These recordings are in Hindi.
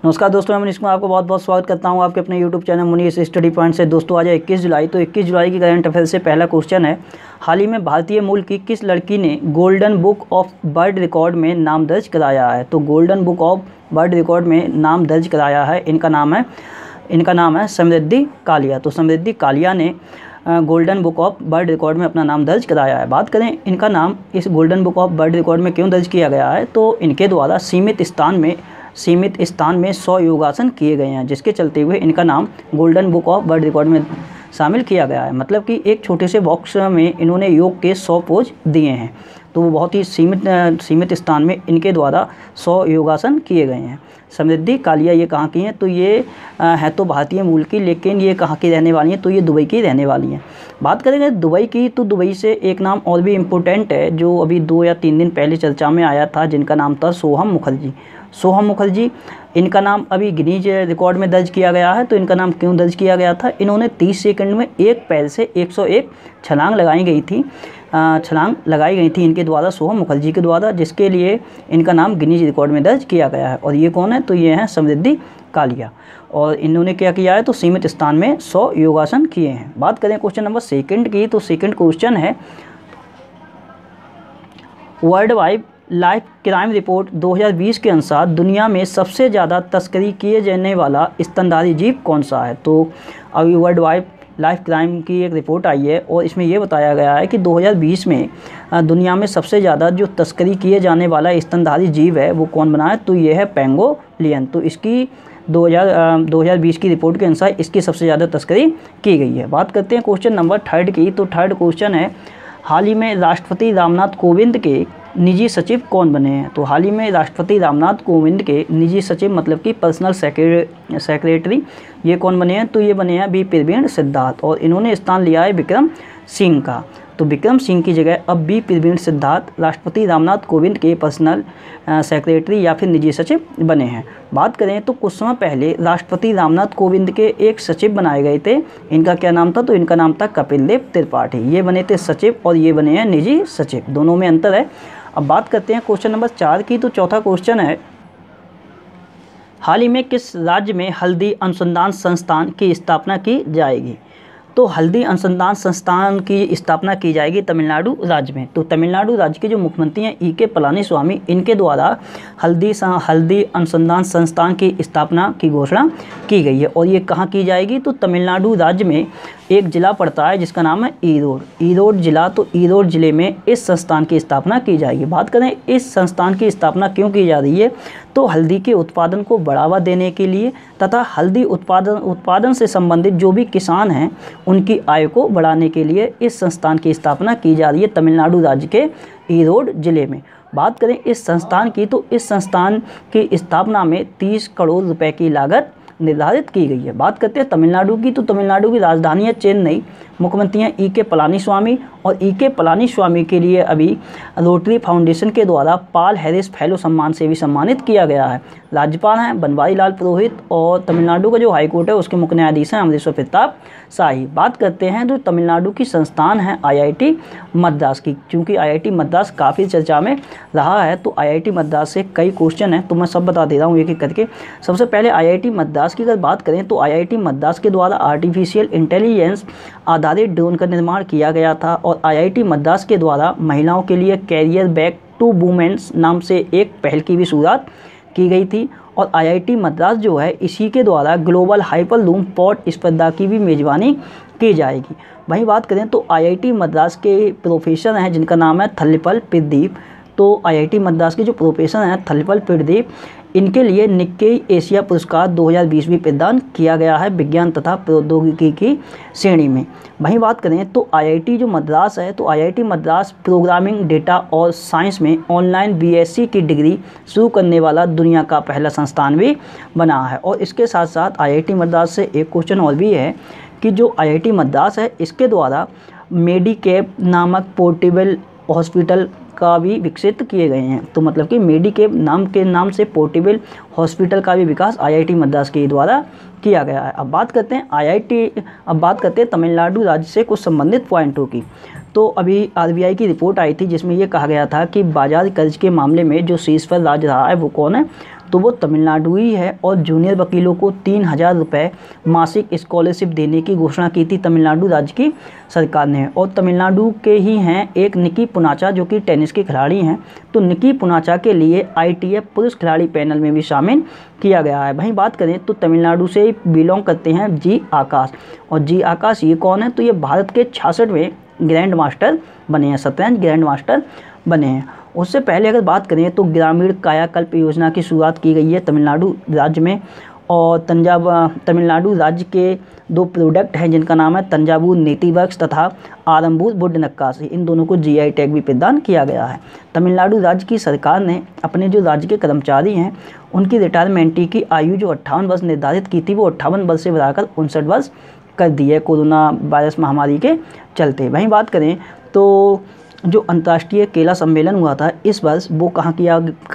नमस्कार दोस्तों, मैं मनीष कुमार आपको बहुत बहुत स्वागत करता हूं आपके अपने YouTube channel Manish study point से। दोस्तों आज है 21 जुलाई। तो 21 जुलाई की करंट अफेयर से पहला क्वेश्चन है, हाल ही में भारतीय मूल की किस लड़की ने golden book of world record में नाम दर्ज कराया है। तो golden book of world record में नाम दर्ज कराया है, इनका नाम है समृद्धि कालिया। तो समृद्धि कालिया ने golden book of world record में अपना नाम दर्ज कराया है। बात करें इनका नाम इस golden book of world record में क्यों दर्ज किया गया है, तो इनके द्वारा सीमित स्थान में 100 योगासन किए गए हैं, जिसके चलते हुए इनका नाम golden book of world record में शामिल किया गया है। मतलब कि एक छोटे से बॉक्स में इन्होंने योग के 100 पोज दिए हैं, तो वो बहुत ही सीमित स्थान में इनके द्वारा 100 योगासन किए गए हैं। समृद्धि कालिया ये कहाँ की हैं, तो ये है तो भारतीय मूल की, लेकिन ये कहाँ की रहने वाली हैं, तो ये दुबई की रहने वाली हैं। बात करेंगे दुबई की, तो दुबई से एक नाम और भी इम्पोर्टेंट है जो अभी 2 या 3 दिन पहले चर्चा में आया था, जिनका नाम था सोहम मुखर्जी। सोहम मुखर्जी, इनका नाम अभी गिनीज रिकॉर्ड में दर्ज किया गया है। तो इनका नाम क्यों दर्ज किया गया था, इन्होंने 30 सेकंड में एक पैर से 101 छलांग लगाई गई थी इनके द्वारा, सोहम मुखर्जी के द्वारा, जिसके लिए इनका नाम गिनीज रिकॉर्ड में दर्ज किया गया है। और ये कौन है, तो ये हैं समृद्धि कालिया। और इन्होंने क्या किया है, तो सीमित स्थान में 100 योगासन किए हैं। बात करें क्वेश्चन नंबर 2 की, तो सेकंड क्वेश्चन है, world wide life crime report 2020 के अनुसार दुनिया में सबसे ज़्यादा तस्करी किए जाने वाला स्तनधारी जीव कौन सा है। तो अभी वर्ल्ड वाइड लाइफ क्राइम की एक रिपोर्ट आई है और इसमें ये बताया गया है कि 2020 में दुनिया में सबसे ज़्यादा जो तस्करी किए जाने वाला स्तनधारी जीव है वो कौन बना है, तो ये है पेंगोलियन। तो इसकी 2020 की रिपोर्ट के अनुसार इसकी सबसे ज़्यादा तस्करी की गई है। बात करते हैं क्वेश्चन नंबर 3 की, तो थर्ड क्वेश्चन है, हाल ही में राष्ट्रपति रामनाथ कोविंद के निजी सचिव कौन बने हैं। तो हाल ही में राष्ट्रपति रामनाथ कोविंद के निजी सचिव मतलब कि पर्सनल सेक्रेटरी ये कौन बने हैं, तो ये बने हैं बी प्रवीण सिद्धार्थ, और इन्होंने स्थान लिया है विक्रम सिंह का। तो विक्रम सिंह की जगह अब बी प्रवीण सिद्धार्थ राष्ट्रपति रामनाथ कोविंद के पर्सनल सेक्रेटरी या फिर निजी सचिव बने हैं। बात करें तो कुछ समय पहले राष्ट्रपति रामनाथ कोविंद के एक सचिव बनाए गए थे, इनका क्या नाम था, तो इनका नाम था कपिल देव त्रिपाठी। ये बने थे सचिव और ये बने हैं निजी सचिव, दोनों में अंतर है। अब बात करते हैं क्वेश्चन नंबर 4 की, तो चौथा क्वेश्चन है, हाल ही में किस राज्य में हल्दी अनुसंधान संस्थान की स्थापना की जाएगी। तो हल्दी अनुसंधान संस्थान की स्थापना की जाएगी तमिलनाडु राज्य में। तो तमिलनाडु राज्य के जो मुख्यमंत्री हैं ई के पलानीस्वामी, इनके द्वारा हल्दी अनुसंधान संस्थान की स्थापना की घोषणा की गई है। और ये कहाँ की जाएगी, तो तमिलनाडु राज्य में एक ज़िला पड़ता है जिसका नाम है ईरोड जिला। तो ईरोड ज़िले में इस संस्थान की स्थापना की जाएगी। बात करें इस संस्थान की स्थापना क्यों की जा रही है, तो हल्दी के उत्पादन को बढ़ावा देने के लिए तथा हल्दी उत्पादन से संबंधित जो भी किसान हैं उनकी आय को बढ़ाने के लिए इस संस्थान की स्थापना की जा रही है तमिलनाडु राज्य के ईरोड जिले में। बात करें इस संस्थान की, तो इस संस्थान की स्थापना में 30 करोड़ रुपए की लागत निर्धारित की गई है। बात करते हैं तमिलनाडु की, तो तमिलनाडु की राजधानी है चेन्नई, मुख्यमंत्री हैं ई के पलानीस्वामी, और ई के पलानीस्वामी के लिए अभी रोटरी फाउंडेशन के द्वारा पाल हैरिस फेलो सम्मान से भी सम्मानित किया गया है। राज्यपाल हैं बनवारी लाल पुरोहित, और तमिलनाडु का जो हाईकोर्ट है उसके मुख्य न्यायाधीश हैं अमरेश्वर प्रताप शाही। बात करते हैं तो तमिलनाडु की संस्थान है IIT मद्रास की, क्योंकि IIT मद्रास काफ़ी चर्चा में रहा है, तो IIT मद्रास से कई क्वेश्चन हैं, तो मैं सब बता दे रहा हूँ एक एक करके। सबसे पहले IIT मद्रास की अगर बात करें, तो IIT मद्रास के द्वारा आर्टिफिशियल इंटेलिजेंस आधारित ड्रोन का निर्माण किया गया था, और IIT मद्रास के द्वारा महिलाओं के लिए कैरियर बैक टू वुमेन्स नाम से एक पहल की भी शुरुआत की गई थी। और IIT मद्रास जो है इसी के द्वारा ग्लोबल हाइपरलूम पॉट स्पर्धा की भी मेज़बानी की जाएगी। वहीं बात करें तो IIT मद्रास के प्रोफेसर हैं जिनका नाम है थल्लीपल प्रदीप। तो IIT मद्रास के जो प्रोफेसर हैं थल्लीपल प्रदीप, इनके लिए निक्केई एशिया पुरस्कार 2020 भी प्रदान किया गया है विज्ञान तथा प्रौद्योगिकी की श्रेणी में। वहीं बात करें तो IIT जो मद्रास है, तो IIT मद्रास प्रोग्रामिंग डेटा और साइंस में ऑनलाइन BSc की डिग्री शुरू करने वाला दुनिया का पहला संस्थान भी बना है। और इसके साथ साथ IIT मद्रास से एक क्वेश्चन और भी है कि जो IIT मद्रास है इसके द्वारा मेडिकेप नामक पोर्टेबल हॉस्पिटल का भी विकसित किए गए हैं। तो मतलब कि मेडिकेप नाम से पोर्टेबल हॉस्पिटल का भी विकास IIT मद्रास के द्वारा किया गया है। अब बात करते हैं तमिलनाडु राज्य से कुछ संबंधित पॉइंटों की। तो अभी RBI की रिपोर्ट आई थी जिसमें ये कहा गया था कि बाजार कर्ज के मामले में जो शीर्ष पर राज्य रहा है वो कौन है, तो वो तमिलनाडु ही है। और जूनियर वकीलों को 3000 रुपये मासिक स्कॉलरशिप देने की घोषणा की थी तमिलनाडु राज्य की सरकार ने। और तमिलनाडु के ही हैं एक निकी पुनाचा जो कि टेनिस के खिलाड़ी हैं, तो निकी पुनाचा के लिए ITF पुरुष खिलाड़ी पैनल में भी शामिल किया गया है। वहीं बात करें तो तमिलनाडु से बिलोंग करते हैं जी आकाश। और जी आकाश ये कौन है, तो ये भारत के 66वें ग्रैंड मास्टर बने हैं, शतरंज ग्रैंड मास्टर बने हैं। उससे पहले अगर बात करें तो ग्रामीण कायाकल्प योजना की शुरुआत की गई है तमिलनाडु राज्य में। और तमिलनाडु राज्य के 2 प्रोडक्ट हैं जिनका नाम है तंजावुर नीति वर्क्स तथा आरंबूर वुड नक्काशी, इन दोनों को GI टैग भी प्रदान किया गया है। तमिलनाडु राज्य की सरकार ने अपने जो राज्य के कर्मचारी हैं उनकी रिटायरमेंट की आयु जो 58 वर्ष निर्धारित की थी वो 58 वर्ष से बढ़ाकर 59 वर्ष कर दी है कोरोना वायरस महामारी के चलते। वहीं बात करें तो जो अंतर्राष्ट्रीय केला सम्मेलन हुआ था इस वर्ष वो कहाँ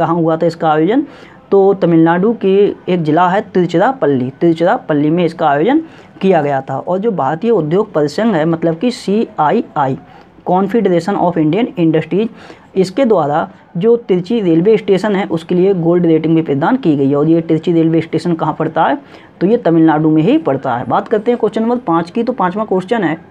हुआ था इसका आयोजन, तो तमिलनाडु के एक ज़िला है तिरुचिरापल्ली में इसका आयोजन किया गया था। और जो भारतीय उद्योग परिसंघ है मतलब कि CII confederation of Indian industries, इसके द्वारा जो तिरुचि रेलवे स्टेशन है उसके लिए गोल्ड रेटिंग भी प्रदान की गई है। और ये तिरुचि रेलवे स्टेशन कहाँ पड़ता है, तो ये तमिलनाडु में ही पड़ता है। बात करते हैं क्वेश्चन नंबर 5 की, तो 5वां क्वेश्चन है,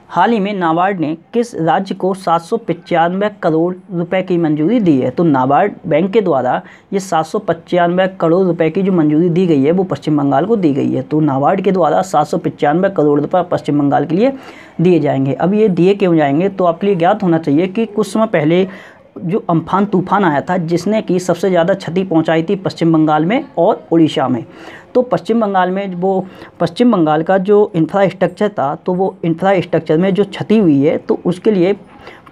हाल ही में नाबार्ड ने किस राज्य को 795 करोड़ रुपए की मंजूरी दी है, तो नाबार्ड बैंक के द्वारा ये 795 करोड़ रुपए की जो मंजूरी दी गई है वो पश्चिम बंगाल को दी गई है। तो नाबार्ड के द्वारा 795 करोड़ रुपए पश्चिम बंगाल के लिए दिए जाएंगे। अब ये दिए क्यों जाएंगे, तो आपके लिए ज्ञात होना चाहिए कि कुछ समय पहले जो अम्फान तूफान आया था जिसने कि सबसे ज़्यादा क्षति पहुंचाई थी पश्चिम बंगाल में और उड़ीसा में। तो पश्चिम बंगाल में वो पश्चिम बंगाल का जो इंफ्रास्ट्रक्चर था तो वो इंफ्रास्ट्रक्चर में जो क्षति हुई है तो उसके लिए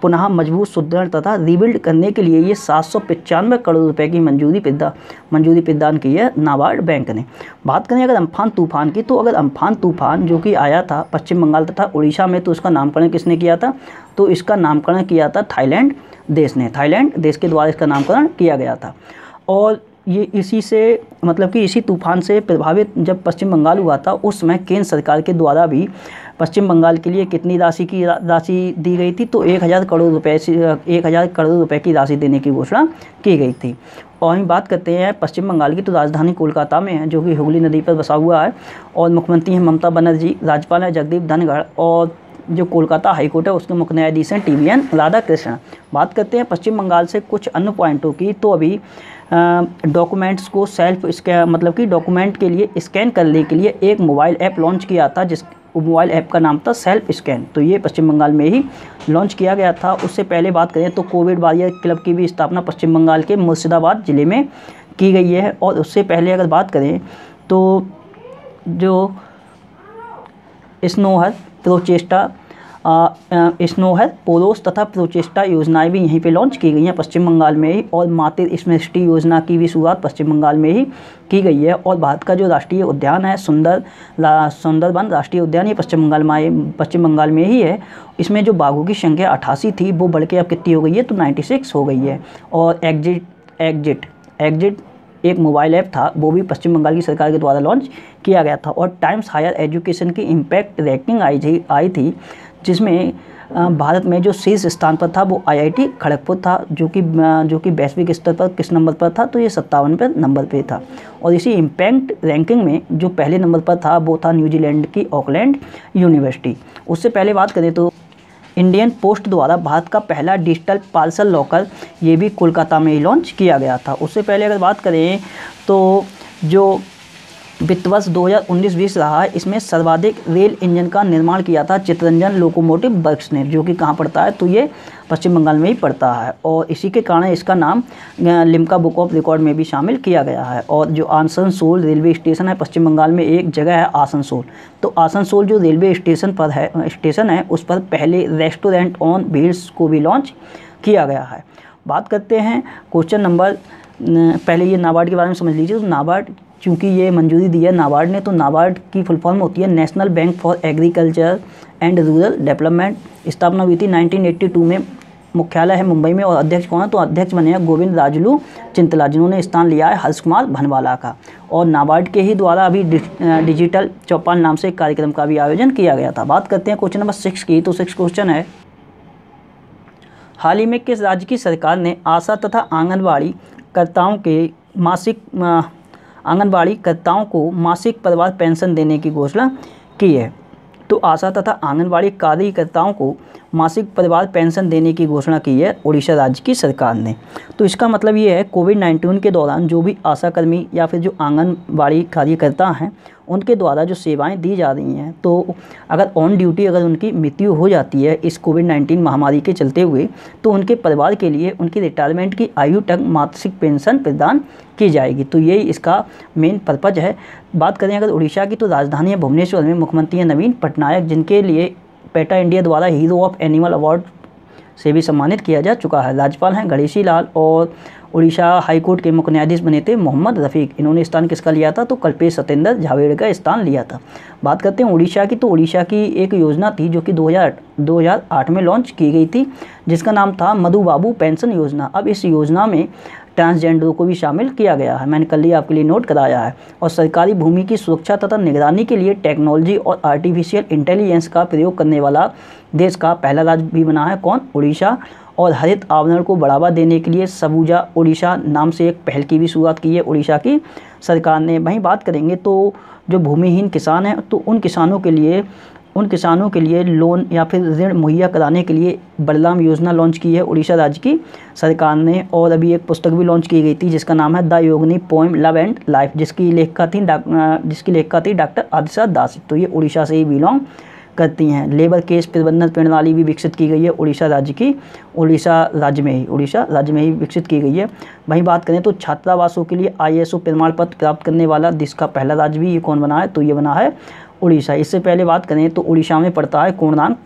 पुनः मजबूत सुदृढ़ तथा रिबिल्ड करने के लिए ये 795 करोड़ रुपए की मंजूरी प्रदान की है नाबार्ड बैंक ने। बात करें अगर अम्फान तूफान की, तो अगर अम्फान तूफान जो कि आया था पश्चिम बंगाल तथा उड़ीसा में तो उसका नामकरण किसने किया था, तो इसका नामकरण किया था थाईलैंड देश ने, थाईलैंड देश के द्वारा इसका नामकरण किया गया था। और ये इसी से मतलब कि इसी तूफान से प्रभावित जब पश्चिम बंगाल हुआ था उस समय केंद्र सरकार के द्वारा भी पश्चिम बंगाल के लिए कितनी राशि दी गई थी, तो 1000 करोड़ रुपए की राशि देने की घोषणा की गई थी। और हम बात करते हैं पश्चिम बंगाल की, तो राजधानी कोलकाता में है जो कि हुगली नदी पर बसा हुआ है। और मुख्यमंत्री हैं ममता बनर्जी, राज्यपाल है जगदीप धनखड़, और जो कोलकाता हाईकोर्ट है उसके मुख्य न्यायाधीश हैं TVN राधाकृष्णन। बात करते हैं पश्चिम बंगाल से कुछ अन्य पॉइंटों की, तो अभी डॉक्यूमेंट्स को मतलब कि डॉक्यूमेंट के लिए स्कैन करने के लिए एक मोबाइल ऐप लॉन्च किया था जिस मोबाइल ऐप का नाम था सेल्फ स्कैन, तो ये पश्चिम बंगाल में ही लॉन्च किया गया था। उससे पहले बात करें तो कोविड वॉरियर क्लब की भी स्थापना पश्चिम बंगाल के मुर्शिदाबाद जिले में की गई है। और उससे पहले अगर बात करें तो जो स्नोहर पोरोस तथा प्रोचेस्टा योजनाएं भी यहीं पे लॉन्च की गई हैं पश्चिम बंगाल में ही। और मातृ स्मृष्टि योजना की भी शुरुआत पश्चिम बंगाल में ही की गई है। और भारत का जो राष्ट्रीय उद्यान है सुंदरबन राष्ट्रीय उद्यान ये पश्चिम बंगाल में ही है। इसमें जो बाघों की संख्या 88 थी वो बढ़ के अब कितनी हो गई है, तो 96 हो गई है। और एग्जिट एक मोबाइल ऐप था वो भी पश्चिम बंगाल की सरकार के द्वारा लॉन्च किया गया था। और टाइम्स हायर एजुकेशन की इम्पैक्ट रैंकिंग आई थी जिसमें भारत में जो शीर्ष स्थान पर था वो IIT खड़गपुर था जो कि वैश्विक स्तर पर किस नंबर पर था, तो ये 57वें नंबर पे था। और इसी इम्पैक्ट रैंकिंग में जो पहले नंबर पर था वो था न्यूजीलैंड की ऑकलैंड यूनिवर्सिटी। उससे पहले बात करें तो इंडियन पोस्ट द्वारा भारत का पहला डिजिटल पार्सल लॉकर ये भी कोलकाता में ही लॉन्च किया गया था। उससे पहले अगर बात करें तो जो वित्त वर्ष 2019-20 रहा है इसमें सर्वाधिक रेल इंजन का निर्माण किया था चितरंजन लोकोमोटिव वर्क्स ने, जो कि कहाँ पड़ता है, तो ये पश्चिम बंगाल में ही पड़ता है। और इसी के कारण इसका नाम लिम्का बुक ऑफ रिकॉर्ड में भी शामिल किया गया है। और जो आसनसोल रेलवे स्टेशन है पश्चिम बंगाल में एक जगह है आसनसोल, तो आसनसोल जो रेलवे स्टेशन है उस पर पहले रेस्टोरेंट ऑन व्हील्स को भी लॉन्च किया गया है। बात करते हैं क्वेश्चन नंबर, पहले ये नाबार्ड के बारे में समझ लीजिए। तो नाबार्ड चूँकि ये मंजूरी दी है नाबार्ड ने, तो नाबार्ड की फुल फॉर्म होती है national bank for agriculture and rural development. स्थापना हुई थी 1982 में, मुख्यालय है मुंबई में। और अध्यक्ष कौन है, तो अध्यक्ष बने हैं गोविंद राजुलू चिंतला, जिन्होंने स्थान लिया है हर्ष कुमार भनवाला का। और नाबार्ड के ही द्वारा अभी डिजिटल चौपाल नाम से एक कार्यक्रम का भी आयोजन किया गया था। बात करते हैं क्वेश्चन नंबर 6 की, तो 6 क्वेश्चन है, हाल ही में किस राज्य की सरकार ने आशा तथा आंगनबाड़ी कर्ताओं के मासिक आंगनबाड़ी कर्ताओं को मासिक परिवार पेंशन देने की घोषणा की है। तो आशा तथा आंगनबाड़ी कार्यकर्ताओं को मासिक परिवार पेंशन देने की घोषणा की है उड़ीसा राज्य की सरकार ने। तो इसका मतलब ये है कोविड-19 के दौरान जो भी आशाकर्मी या फिर जो आंगनबाड़ी कार्यकर्ता हैं उनके द्वारा जो सेवाएं दी जा रही हैं, तो अगर ऑन ड्यूटी अगर उनकी मृत्यु हो जाती है इस कोविड-19 महामारी के चलते हुए, तो उनके परिवार के लिए उनकी रिटायरमेंट की आयु तक मासिक पेंशन प्रदान की जाएगी। तो यही इसका मेन पर्पज़ है। बात करें अगर उड़ीसा की, तो राजधानी है भुवनेश्वर में मुख्यमंत्री हैं नवीन पटनायक, जिनके लिए पेटा इंडिया द्वारा हीरो ऑफ एनिमल अवार्ड से भी सम्मानित किया जा चुका है। राज्यपाल हैं गणेशी लाल और उड़ीसा हाईकोर्ट के मुख्य न्यायाधीश बने थे मोहम्मद रफ़ीक। इन्होंने स्थान किसका लिया था? तो कल्पेश सत्येंद्र झावेड़ का स्थान लिया था। बात करते हैं उड़ीसा की, तो उड़ीसा की एक योजना थी जो कि 2008 में लॉन्च की गई थी, जिसका नाम था मधु बाबू पेंशन योजना। अब इस योजना में ट्रांसजेंडरों को भी शामिल किया गया है, मैंने कल ही आपके लिए नोट कराया है। और सरकारी भूमि की सुरक्षा तथा निगरानी के लिए टेक्नोलॉजी और आर्टिफिशियल इंटेलिजेंस का प्रयोग करने वाला देश का पहला राज्य भी बना है कौन? उड़ीसा। और हरित आवरण को बढ़ावा देने के लिए सबूजा उड़ीसा नाम से एक पहल की भी शुरुआत की है उड़ीसा की सरकार ने। वहीं बात करेंगे तो जो भूमिहीन किसान हैं, तो उन किसानों के लिए लोन या फिर ऋण मुहैया कराने के लिए बलराम योजना लॉन्च की है उड़ीसा राज्य की सरकार ने। और अभी एक पुस्तक भी लॉन्च की गई थी जिसका नाम है the Yogini poem love and life, जिसकी लेखिका थी डॉक्टर आदिशा दास। तो ये उड़ीसा से ही बिलोंग करती हैं। लेबर केस प्रबंधन प्रणाली भी विकसित की गई है उड़ीसा राज्य में ही विकसित की गई है। वहीं बात करें तो छात्रावासों के लिए ISO प्रमाण पत्र प्राप्त करने वाला देश का पहला राज्य भी ये कौन बना है? तो ये बना है उड़ीसा। इससे पहले बात करें तो उड़ीसा में पड़ता है कोणार्क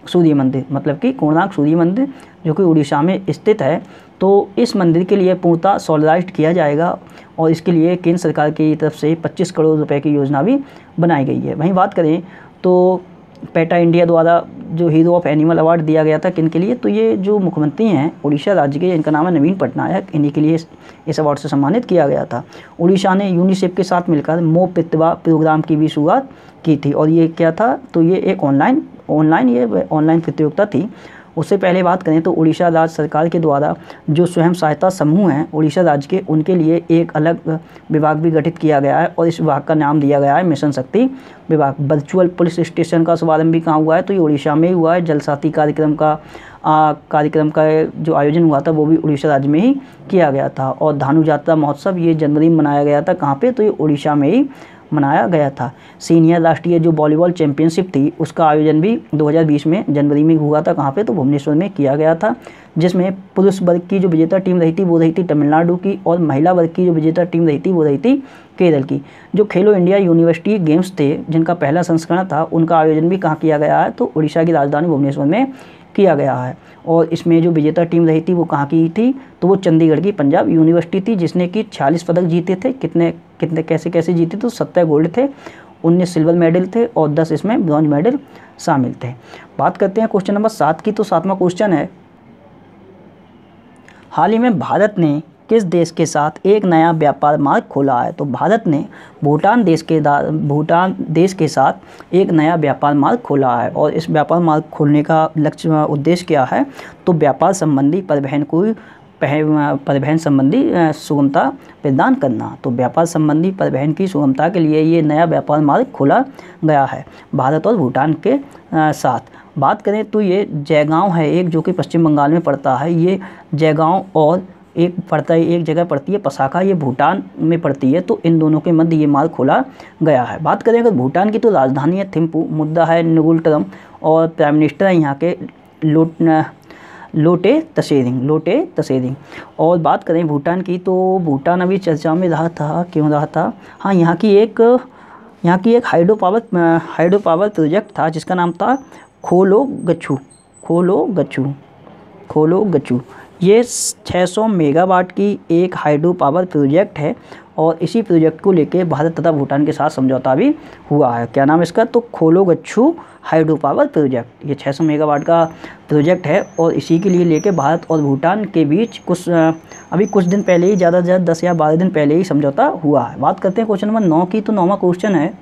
सूर्य मंदिर, मतलब कि कोणार्क सूर्य मंदिर जो कि उड़ीसा में स्थित है। तो इस मंदिर के लिए पूर्णतः सोलराइज्ड किया जाएगा और इसके लिए केंद्र सरकार की तरफ से 25 करोड़ रुपए की योजना भी बनाई गई है। वहीं बात करें तो पेटा इंडिया द्वारा जो हीरो ऑफ एनिमल अवार्ड दिया गया था किन के लिए? तो ये जो मुख्यमंत्री हैं उड़ीसा राज्य के, इनका नाम है नवीन पटनायक, इन्हीं के लिए इस अवार्ड से सम्मानित किया गया था। उड़ीसा ने यूनिसेफ के साथ मिलकर मोह प्रतिभा प्रोग्राम की भी शुरुआत की थी। और ये क्या था? तो ये एक ऑनलाइन प्रतियोगिता थी। उससे पहले बात करें तो उड़ीसा राज्य सरकार के द्वारा जो स्वयं सहायता समूह हैं उड़ीसा राज्य के, उनके लिए एक अलग विभाग भी गठित किया गया है और इस विभाग का नाम दिया गया है मिशन शक्ति विभाग। वर्चुअल पुलिस स्टेशन का शुभारंभ भी कहाँ हुआ है? तो ये उड़ीसा में ही हुआ है। जल साथी कार्यक्रम का जो आयोजन हुआ था वो भी उड़ीसा राज्य में ही किया गया था। और धानु यात्रा महोत्सव ये जनवरी में मनाया गया था, कहाँ पे? तो ये उड़ीसा में ही मनाया गया था। सीनियर राष्ट्रीय जो वॉलीबॉल चैंपियनशिप थी उसका आयोजन भी 2020 में जनवरी में हुआ था, कहाँ पे? तो भुवनेश्वर में किया गया था, जिसमें पुरुष वर्ग की जो विजेता टीम रही थी वो रही थी तमिलनाडु की, और महिला वर्ग की जो विजेता टीम रही थी वो रही थी केरल की। जो खेलो इंडिया यूनिवर्सिटी गेम्स थे जिनका पहला संस्करण था, उनका आयोजन भी कहाँ किया गया है? तो उड़ीसा की राजधानी भुवनेश्वर में किया गया है। और इसमें जो विजेता टीम रही थी वो कहाँ की थी? तो वो चंडीगढ़ की पंजाब यूनिवर्सिटी थी, जिसने कि 46 पदक जीते थे। कितने कैसे जीते? तो 70 गोल्ड थे, 19 सिल्वर मेडल थे और 10 इसमें ब्रॉन्ज मेडल शामिल थे। बात करते हैं क्वेश्चन नंबर 7 की। तो 7वां क्वेश्चन है, हाल ही में भारत ने किस देश के साथ एक नया व्यापार मार्ग खोला है? तो भारत ने भूटान देश के साथ एक नया व्यापार मार्ग खोला है। और इस व्यापार मार्ग खोलने का उद्देश्य क्या है? तो व्यापार संबंधी परिवहन संबंधी सुगमता प्रदान करना। तो व्यापार संबंधी परिवहन की सुगमता के लिए ये नया व्यापार मार्ग खोला गया है भारत और भूटान के साथ। बात करें तो ये जयगांव है एक, जो कि पश्चिम बंगाल में पड़ता है। ये जयगांव और एक जगह पड़ती है पसाका, ये भूटान में पड़ती है। तो इन दोनों के मध्य ये मार्ग खोला गया है। बात करें अगर भूटान की, तो राजधानी है थिम्पू, मुद्दा है नुगुलटरम और प्राइम मिनिस्टर है यहाँ के लोटे तसेरिंग। और बात करें भूटान की, तो भूटान अभी चर्चा में रहा था, क्यों रहा था? हाँ, यहाँ की एक हाइड्रो पावर प्रोजेक्ट था जिसका नाम था खोलो गच्छू। ये 600 मेगावाट की एक हाइड्रो पावर प्रोजेक्ट है और इसी प्रोजेक्ट को लेके भारत तथा भूटान के साथ समझौता भी हुआ है। क्या नाम इसका? तो खोलो गच्छू हाइड्रो पावर प्रोजेक्ट। ये 600 मेगावाट का प्रोजेक्ट है और इसी के लिए लेके भारत और भूटान के बीच अभी कुछ दिन पहले ही, ज़्यादा से ज़्यादा 10 या 12 दिन पहले ही समझौता हुआ है। बात करते हैं क्वेश्चन नंबर 9 की। तो 9वां क्वेश्चन है,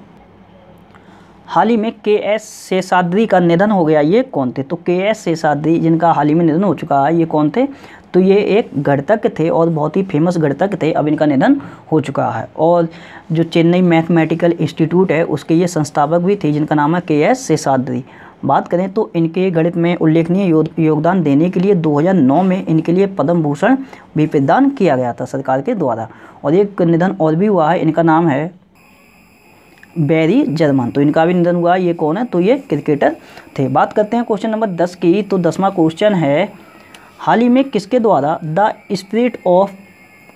हाल ही में KS शेषाद्री का निधन हो गया, ये कौन थे? तो KS शेषाद्री जिनका हाल ही में निधन हो चुका है, ये कौन थे? तो ये एक गणितज्ञ थे और बहुत ही फेमस गणितज्ञ थे। अब इनका निधन हो चुका है। और जो चेन्नई मैथमेटिकल इंस्टीट्यूट है उसके ये संस्थापक भी थे, जिनका नाम है के.एस. शेषाद्री। बात करें तो इनके गणित में उल्लेखनीय योगदान देने के लिए 2009 में इनके लिए पद्म भूषण भी प्रदान किया गया था सरकार के द्वारा। और एक निधन और भी हुआ है, इनका नाम है बैरी जर्मन। तो इनका भी निधन हुआ। ये कौन है? तो ये क्रिकेटर थे। बात करते हैं क्वेश्चन नंबर 10 की। तो 10वां क्वेश्चन है, हाल ही में किसके द्वारा the spirit of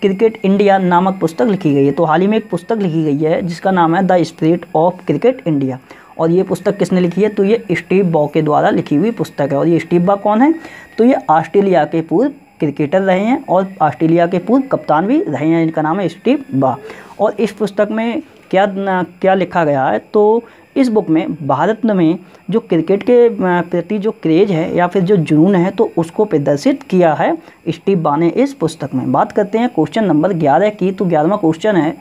cricket India नामक पुस्तक लिखी गई है? तो हाल ही में एक पुस्तक लिखी गई है जिसका नाम है the spirit of cricket India. और ये पुस्तक किसने लिखी है? तो ये स्टीव बॉ के द्वारा लिखी हुई पुस्तक है। और ये स्टीव बॉ कौन है? तो ये ऑस्ट्रेलिया के पूर्व क्रिकेटर रहे हैं और ऑस्ट्रेलिया के पूर्व कप्तान भी रहे हैं। इनका नाम है स्टीव बॉ। और इस पुस्तक में क्या लिखा गया है? तो इस बुक में भारत में जो क्रिकेट के प्रति जो क्रेज है या फिर जो जुनून है तो उसको प्रदर्शित किया है स्टीव बॉ ने इस पुस्तक में। बात करते हैं क्वेश्चन नंबर 11 की। तो 11वां क्वेश्चन है,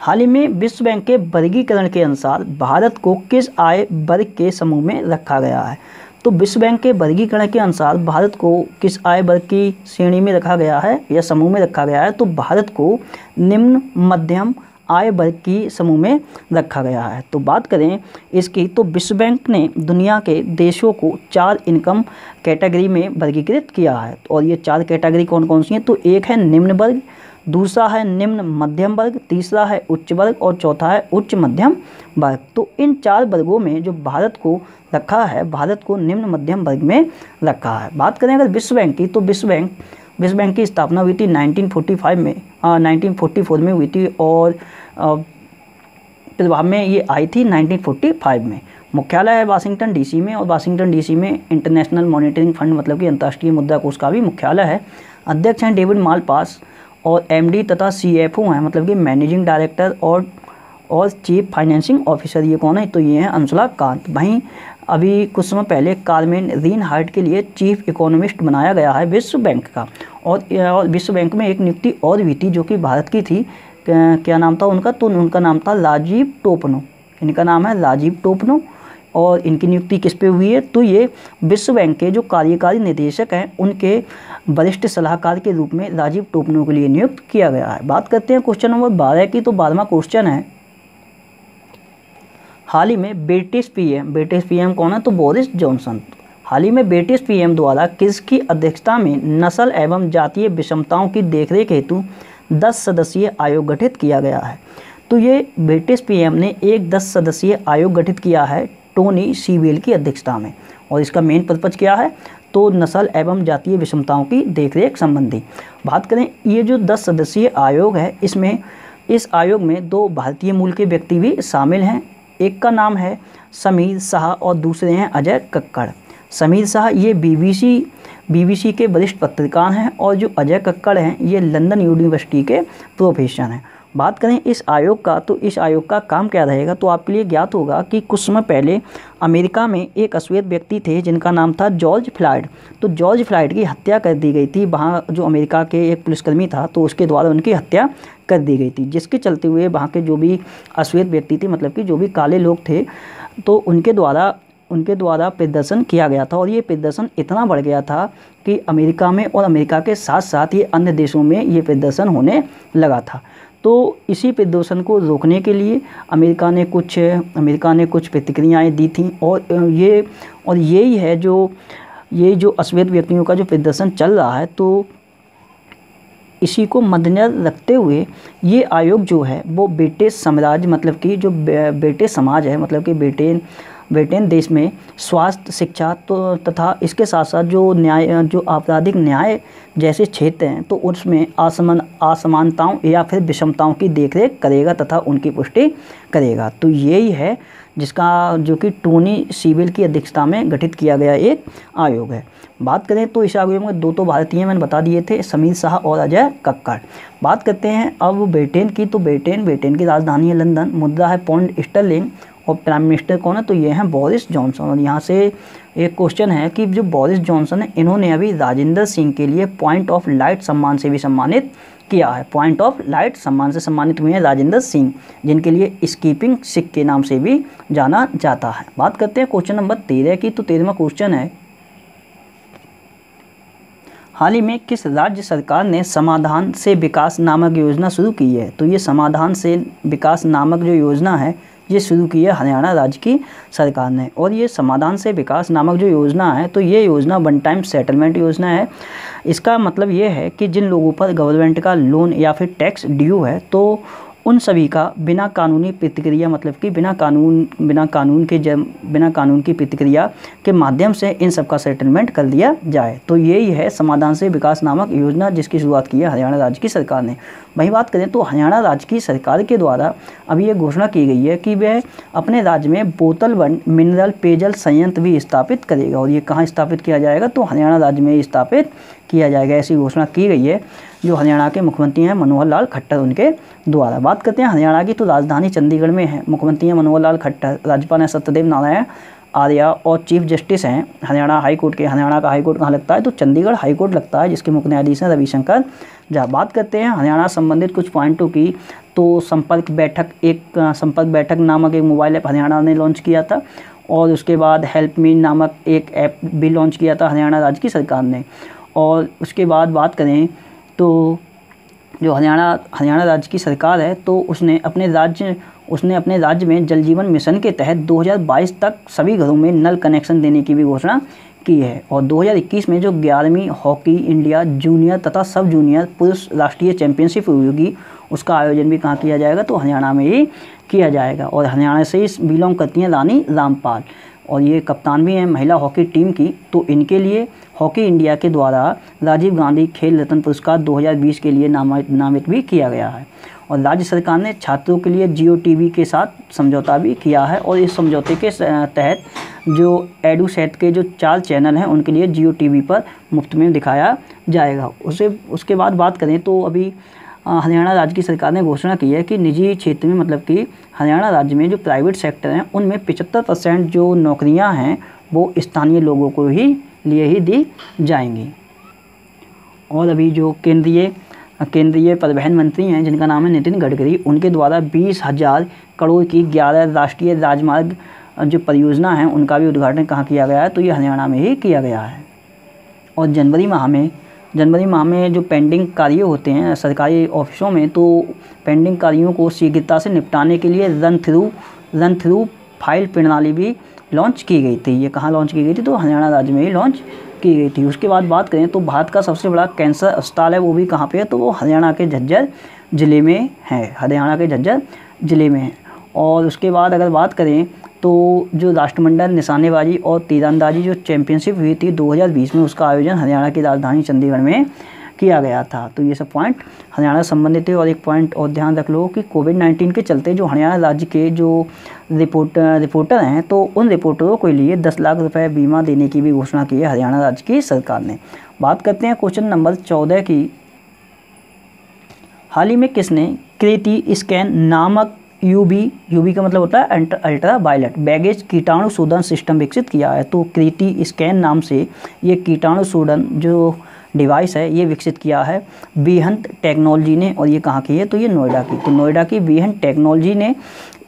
हाल ही में विश्व बैंक के वर्गीकरण के अनुसार भारत को किस आय वर्ग के समूह में रखा गया है? तो विश्व बैंक के वर्गीकरण के अनुसार भारत को किस आय वर्ग की श्रेणी में रखा गया है या समूह में रखा गया है? तो भारत को निम्न मध्यम आय वर्ग की समूह में रखा गया है। तो बात करें इसकी, तो विश्व बैंक ने दुनिया के देशों को 4 इनकम कैटेगरी में वर्गीकृत किया है। और ये 4 कैटेगरी कौन कौन सी हैं? तो एक है निम्न वर्ग, दूसरा है निम्न मध्यम वर्ग, तीसरा है उच्च वर्ग और चौथा है उच्च मध्यम वर्ग। तो इन 4 वर्गों में जो भारत को रखा है, भारत को निम्न मध्यम वर्ग में रखा है। बात करें अगर विश्व बैंक की, तो विश्व बैंक की स्थापना हुई थी 1944 में हुई थी और प्रभाव में ये आई थी 1945 में। मुख्यालय है वाशिंगटन डीसी में और वाशिंगटन डीसी में इंटरनेशनल मॉनिटरिंग फंड मतलब कि अंतर्राष्ट्रीय मुद्रा कोष का भी मुख्यालय है। अध्यक्ष हैं डेविड मालपास और एमडी तथा सीएफओ हैं मतलब कि मैनेजिंग डायरेक्टर और चीफ फाइनेंसिंग ऑफिसर। ये कौन है? तो ये हैं अंशुला कांत। वहीं अभी कुछ समय पहले कार्मेन रीनहार्ट के लिए चीफ इकोनॉमिस्ट बनाया गया है विश्व बैंक का। और विश्व बैंक में एक नियुक्ति और भी थी जो कि भारत की थी। क्या नाम था उनका? तो उनका नाम था राजीव टोपनो। इनका नाम है राजीव टोपनो। और इनकी नियुक्ति किस पे हुई है? तो ये विश्व बैंक के जो कार्यकारी निदेशक हैं उनके वरिष्ठ सलाहकार के रूप में राजीव टोपनो के लिए नियुक्त किया गया है। बात करते हैं क्वेश्चन नंबर 12 की। तो 12वां क्वेश्चन है, हाल ही में ब्रिटिश पीएम कौन है? तो बोरिस जॉनसन। हाल ही में ब्रिटिश पीएम द्वारा किसकी अध्यक्षता में नस्ल एवं जातीय विषमताओं की देखरेख हेतु 10 सदस्यीय आयोग गठित किया गया है? तो ये ब्रिटिश पीएम ने एक 10 सदस्यीय आयोग गठित किया है टोनी सीवेल की अध्यक्षता में। और इसका मेन पर्पज क्या है? तो नस्ल एवं जातीय विषमताओं की देखरेख संबंधी। बात करें ये जो 10 सदस्यीय आयोग है, इस आयोग में 2 भारतीय मूल के व्यक्ति भी शामिल हैं। एक का नाम है समीर शाह और दूसरे हैं अजय कक्कड़। समीर शाह ये बीबीसी के वरिष्ठ पत्रकार हैं और जो अजय कक्कड़ हैं ये लंदन यूनिवर्सिटी के प्रोफेसर हैं। बात करें इस आयोग का, तो इस आयोग का काम क्या रहेगा? तो आपके लिए ज्ञात होगा कि कुछ समय पहले अमेरिका में एक अश्वेत व्यक्ति थे जिनका नाम था जॉर्ज फ्लॉयड। तो जॉर्ज फ्लॉयड की हत्या कर दी गई थी। वहाँ जो अमेरिका के एक पुलिसकर्मी था तो उसके द्वारा उनकी हत्या कर दी गई थी, जिसके चलते हुए वहाँ के जो भी अश्वेत व्यक्ति थे मतलब कि जो भी काले लोग थे तो उनके द्वारा प्रदर्शन किया गया था। और ये प्रदर्शन इतना बढ़ गया था कि अमेरिका में और अमेरिका के साथ साथ ये अन्य देशों में ये प्रदर्शन होने लगा था। तो इसी प्रदर्शन को रोकने के लिए अमेरिका ने कुछ प्रतिक्रियाएं दी थी। और यही है ये जो अश्वेत व्यक्तियों का जो प्रदर्शन चल रहा है, तो इसी को मद्देनजर रखते हुए ये आयोग जो है वो ब्रिटिश साम्राज्य मतलब कि जो ब्रिटिश समाज है मतलब कि ब्रिटेन देश में स्वास्थ्य, शिक्षा तो तथा इसके साथ साथ जो आपराधिक न्याय जैसे क्षेत्र हैं तो उसमें असमानताओं या फिर विषमताओं की देखरेख करेगा तथा उनकी पुष्टि करेगा। तो यही है जो कि टोनी सीवेल की अध्यक्षता में गठित किया गया एक आयोग है। बात करें तो इस आयोग में 2 तो भारतीय मैंने बता दिए थे, समीर शाह और अजय कक्कड़। बात करते हैं अब ब्रिटेन की। तो ब्रिटेन की राजधानी है लंदन, मुद्रा है पौंड स्टर्लिंग और प्राइम मिनिस्टर कौन है? तो ये हैं बोरिस जॉनसन। और यहाँ से एक क्वेश्चन है कि जो बोरिस जॉनसन है इन्होंने अभी राजेंद्र सिंह के लिए पॉइंट ऑफ लाइट सम्मान से भी सम्मानित किया है। पॉइंट ऑफ लाइट सम्मान से सम्मानित हुए हैं राजेंद्र सिंह, जिनके लिए स्कीपिंग सिख के नाम से भी जाना जाता है। बात करते हैं क्वेश्चन नंबर 13 की। तो 13वां क्वेश्चन है, हाल ही में किस राज्य सरकार ने समाधान से विकास नामक योजना शुरू की है? तो ये समाधान से विकास नामक जो योजना है ये शुरू की है हरियाणा राज्य की सरकार ने। और ये समाधान से विकास नामक जो योजना है तो ये योजना वन टाइम सेटलमेंट योजना है। इसका मतलब ये है कि जिन लोगों पर गवर्नमेंट का लोन या फिर टैक्स ड्यू है तो उन सभी का बिना कानूनी प्रतिक्रिया, मतलब कि बिना कानून की प्रतिक्रिया के माध्यम से इन सब का सेटलमेंट कर दिया जाए। तो यही है समाधान से विकास नामक योजना जिसकी शुरुआत की है हरियाणा राज्य की सरकार ने। वहीं बात करें तो हरियाणा राज्य की सरकार के द्वारा अभी ये घोषणा की गई है कि वह अपने राज्य में बोतल बंद मिनरल पेयजल संयंत्र भी स्थापित करेगा। और ये कहाँ स्थापित किया जाएगा? तो हरियाणा राज्य में स्थापित किया जाएगा, ऐसी घोषणा की गई है जो हरियाणा के मुख्यमंत्री हैं मनोहर लाल खट्टर उनके द्वारा। बात करते हैं हरियाणा की, तो राजधानी चंडीगढ़ में है। मुख्यमंत्री हैं मनोहर लाल खट्टर, राज्यपाल हैं सत्यदेव नारायण आर्य और चीफ जस्टिस हैं हरियाणा हाई कोर्ट के। हरियाणा का हाई कोर्ट कहाँ लगता है? तो चंडीगढ़ हाई कोर्ट लगता है, जिसके मुख्य न्यायाधीश हैं रविशंकर झा। बात करते हैं हरियाणा संबंधित कुछ पॉइंटों की, तो संपर्क बैठक नामक एक मोबाइल ऐप हरियाणा ने लॉन्च किया था। और उसके बाद हेल्प मी नामक एक ऐप भी लॉन्च किया था हरियाणा राज्य की सरकार ने। और उसके बाद बात करें तो जो हरियाणा राज्य की सरकार है तो उसने अपने राज्य में जल जीवन मिशन के तहत 2022 तक सभी घरों में नल कनेक्शन देने की भी घोषणा की है। और 2021 में जो 11वीं हॉकी इंडिया जूनियर तथा सब जूनियर पुरुष राष्ट्रीय चैंपियनशिप होगी उसका आयोजन भी कहाँ किया जाएगा? तो हरियाणा में ही किया जाएगा। और हरियाणा से ही बिलोंग करती हैं रानी रामपाल, और ये कप्तान भी हैं महिला हॉकी टीम की। तो इनके लिए हॉकी इंडिया के द्वारा राजीव गांधी खेल रत्न पुरस्कार 2020 के लिए नामित भी किया गया है। और राज्य सरकार ने छात्रों के लिए जियो टीवी के साथ समझौता भी किया है। और इस समझौते के तहत जो एडुसेट के जो 4 चैनल हैं उनके लिए जियो टीवी पर मुफ्त में दिखाया जाएगा। उसके बाद बात करें तो अभी हरियाणा राज्य की सरकार ने घोषणा की है कि निजी क्षेत्र में, मतलब कि हरियाणा राज्य में जो प्राइवेट सेक्टर हैं उनमें 75% जो नौकरियां हैं वो स्थानीय लोगों को लिए ही दी जाएंगी। और अभी जो केंद्रीय परिवहन मंत्री हैं जिनका नाम है नितिन गडकरी, उनके द्वारा 20,000 करोड़ की 11 राष्ट्रीय राजमार्ग जो परियोजना है उनका भी उद्घाटन कहाँ किया गया है? तो ये हरियाणा में ही किया गया है। और जनवरी माह में जो पेंडिंग कार्य होते हैं सरकारी ऑफिसों में, तो पेंडिंग कार्यों को शीघ्रता से निपटाने के लिए रन थ्रू फाइल प्रणाली भी लॉन्च की गई थी। ये कहाँ लॉन्च की गई थी? तो हरियाणा राज्य में ही लॉन्च की गई थी। उसके बाद बात करें तो भारत का सबसे बड़ा कैंसर अस्पताल है वो भी कहाँ पे है? तो वो हरियाणा के झज्जर ज़िले में है। और उसके बाद अगर बात करें तो जो राष्ट्रमंडल निशानेबाजी और तीरंदाजी जो चैंपियनशिप हुई थी 2020 में, उसका आयोजन हरियाणा की राजधानी चंडीगढ़ में किया गया था। तो ये सब पॉइंट हरियाणा संबंधित है। और एक पॉइंट और ध्यान रख लो कि कोविड-19 के चलते जो हरियाणा राज्य के जो रिपोर्टर हैं तो उन रिपोर्टरों के लिए 10 लाख रुपए बीमा देने की भी घोषणा की है हरियाणा राज्य की सरकार ने। बात करते हैं क्वेश्चन नंबर 14 की। हाल ही में किसने कृति स्कैन नामक यूवी का मतलब होता है अल्ट्रा वायलेट बैगेज कीटाणु शोधन सिस्टम विकसित किया है? तो कृति स्कैन नाम से ये कीटाणु शोधन जो डिवाइस है ये विकसित किया है विहंत टेक्नोलॉजी ने। और ये कहाँ की है? तो ये नोएडा की। तो नोएडा की विहंत टेक्नोलॉजी ने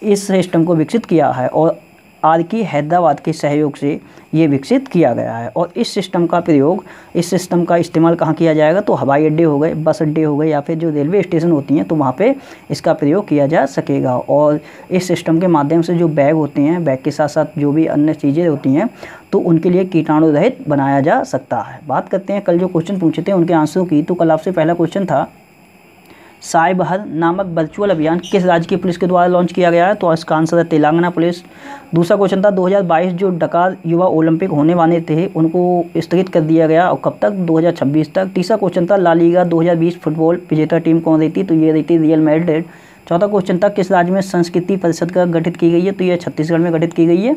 इस सिस्टम को विकसित किया है और आरकी हैदराबाद के सहयोग से ये विकसित किया गया है। और इस सिस्टम का इस्तेमाल कहाँ किया जाएगा? तो हवाई अड्डे हो गए, बस अड्डे हो गए या फिर जो रेलवे स्टेशन होती हैं तो वहाँ पे इसका प्रयोग किया जा सकेगा। और इस सिस्टम के माध्यम से जो बैग होते हैं, बैग के साथ साथ जो भी अन्य चीज़ें होती हैं तो उनके लिए कीटाणु रहित बनाया जा सकता है। बात करते हैं कल जो क्वेश्चन पूछे थे उनके आंसरों की। तो कल आपसे पहला क्वेश्चन था साय बहर नामक वर्चुअल अभियान किस राज्य की पुलिस के द्वारा लॉन्च किया गया है? तो इसका आंसर है तेलंगाना पुलिस। दूसरा क्वेश्चन था 2022 जो डकार युवा ओलंपिक होने वाले थे उनको स्थगित कर दिया गया और कब तक? 2026 तक। तीसरा क्वेश्चन था ला लीगा 2020 फुटबॉल विजेता टीम कौन रही थी? तो ये रही थी रियल मैड्रिड। चौथा क्वेश्चन था किस राज्य में संस्कृति परिषद का गठित की गई है? तो ये छत्तीसगढ़ में गठित की गई है।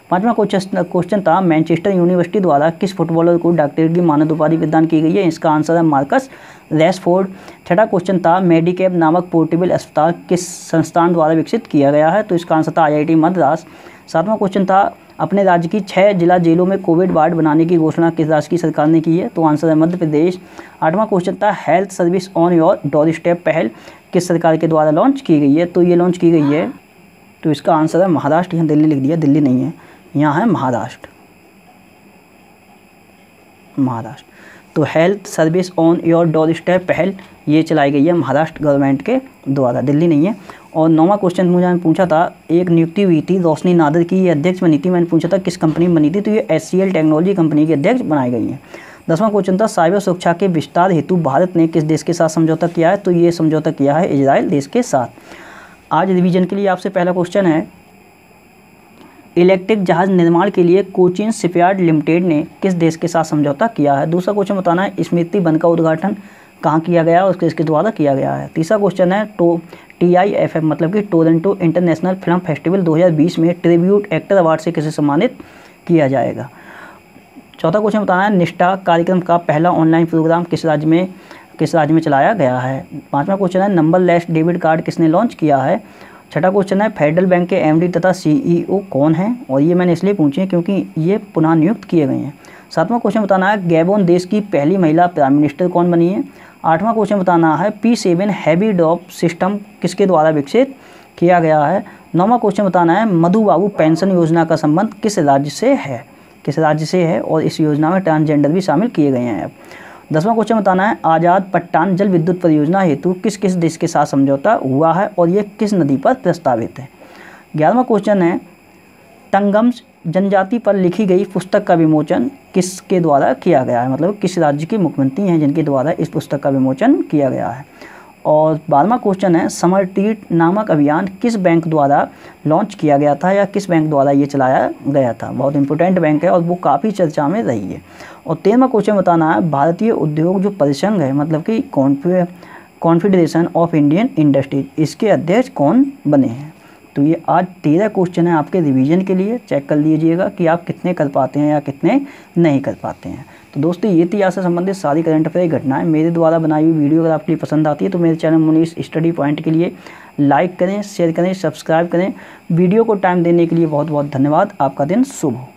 पांचवा क्वेश्चन था मैनचेस्टर यूनिवर्सिटी द्वारा किस फुटबॉलर को डॉक्टरेट की मानद उपाधि प्रदान की गई है? इसका आंसर है मार्कस रैशफोर्ड। छठा क्वेश्चन था मेडिकैब नामक पोर्टेबल अस्पताल किस संस्थान द्वारा विकसित किया गया है? तो इसका आंसर था IIT मद्रास। सातवां क्वेश्चन था अपने राज्य की 6 जिला जेलों में कोविड वार्ड बनाने की घोषणा किस राज्य की सरकार ने की है? तो आंसर है मध्य प्रदेश। आठवां क्वेश्चन था health service on your door step पहल किस सरकार के द्वारा लॉन्च की गई है? तो ये लॉन्च की गई है, तो इसका आंसर है महाराष्ट्र। यहाँ दिल्ली लिख दिया, दिल्ली नहीं है, यहाँ है महाराष्ट्र। तो health service on your door step पहल ये चलाई गई है महाराष्ट्र गवर्नमेंट के द्वारा, दिल्ली नहीं है। और 9वां क्वेश्चन मुझे पूछा था, एक नियुक्ति हुई थी रोशनी नादर की, ये अध्यक्ष बनी थी। मैंने पूछा था किस कंपनी में बनी थी, तो ये HCL टेक्नोलॉजी कंपनी की अध्यक्ष बनाई गई हैं। 10वां क्वेश्चन था, साइबर सुरक्षा के विस्तार हेतु भारत ने किस देश के साथ समझौता किया है, तो ये समझौता किया है इजराइल देश के साथ। आज रिवीजन के लिए आपसे पहला क्वेश्चन है, इलेक्ट्रिक जहाज निर्माण के लिए कोचिन शिपयार्ड लिमिटेड ने किस देश के साथ समझौता किया है। दूसरा क्वेश्चन बताना है, स्मृति वन का उद्घाटन कहाँ किया गया और किसके द्वारा किया गया है। तीसरा क्वेश्चन है, TIFF मतलब कि टोरंटो इंटरनेशनल फिल्म फेस्टिवल 2020 में ट्रिब्यूट एक्टर अवार्ड से किसे सम्मानित किया जाएगा। चौथा क्वेश्चन बताना है, निष्ठा कार्यक्रम का पहला ऑनलाइन प्रोग्राम किस राज्य में चलाया गया है। 5वां क्वेश्चन है, नंबरलेस डेबिट कार्ड किसने लॉन्च किया है। छठा क्वेश्चन है, फेडरल बैंक के MD तथा CEO कौन हैं, और ये मैंने इसलिए पूछे हैं क्योंकि ये पुनः नियुक्त किए गए हैं। 7वां क्वेश्चन बताना है, गैबोन देश की पहली महिला प्राइम मिनिस्टर कौन बनी है। 8वां क्वेश्चन बताना है, P7 हैवी ड्रॉप सिस्टम किसके द्वारा विकसित किया गया है। 9वां क्वेश्चन बताना है, मधु बाबू पेंशन योजना का संबंध किस राज्य से है और इस योजना में ट्रांसजेंडर भी शामिल किए गए हैं। 10वां क्वेश्चन बताना है, आज़ाद पट्टान जल विद्युत परियोजना हेतु किस किस देश के साथ समझौता हुआ है और ये किस नदी पर प्रस्तावित है। 11वां क्वेश्चन है, तंगम्स जनजाति पर लिखी गई पुस्तक का विमोचन किसके द्वारा किया गया है, मतलब किस राज्य के मुख्यमंत्री हैं जिनके द्वारा इस पुस्तक का विमोचन किया गया है। और 12वां क्वेश्चन है, समर ट्रीट नामक अभियान किस बैंक द्वारा लॉन्च किया गया था या किस बैंक द्वारा ये चलाया गया था। बहुत इंपॉर्टेंट बैंक है और वो काफ़ी चर्चा में रही है। और 13वां क्वेश्चन बताना है, भारतीय उद्योग जो परिसंघ है मतलब कि कॉन्फेडरेशन ऑफ इंडियन इंडस्ट्रीज, इसके अध्यक्ष कौन बने हैं। तो ये आज 13 क्वेश्चन है आपके रिवीजन के लिए, चेक कर लीजिएगा कि आप कितने कर पाते हैं या कितने नहीं कर पाते हैं। तो दोस्तों ये थी आज से संबंधित सारी करंट अफेयर घटनाएं मेरे द्वारा बनाई हुई वीडियो अगर आपके लिए पसंद आती है तो मेरे चैनल मुनीश स्टडी पॉइंट के लिए लाइक करें, शेयर करें, सब्सक्राइब करें। वीडियो को टाइम देने के लिए बहुत बहुत धन्यवाद। आपका दिन शुभ हो।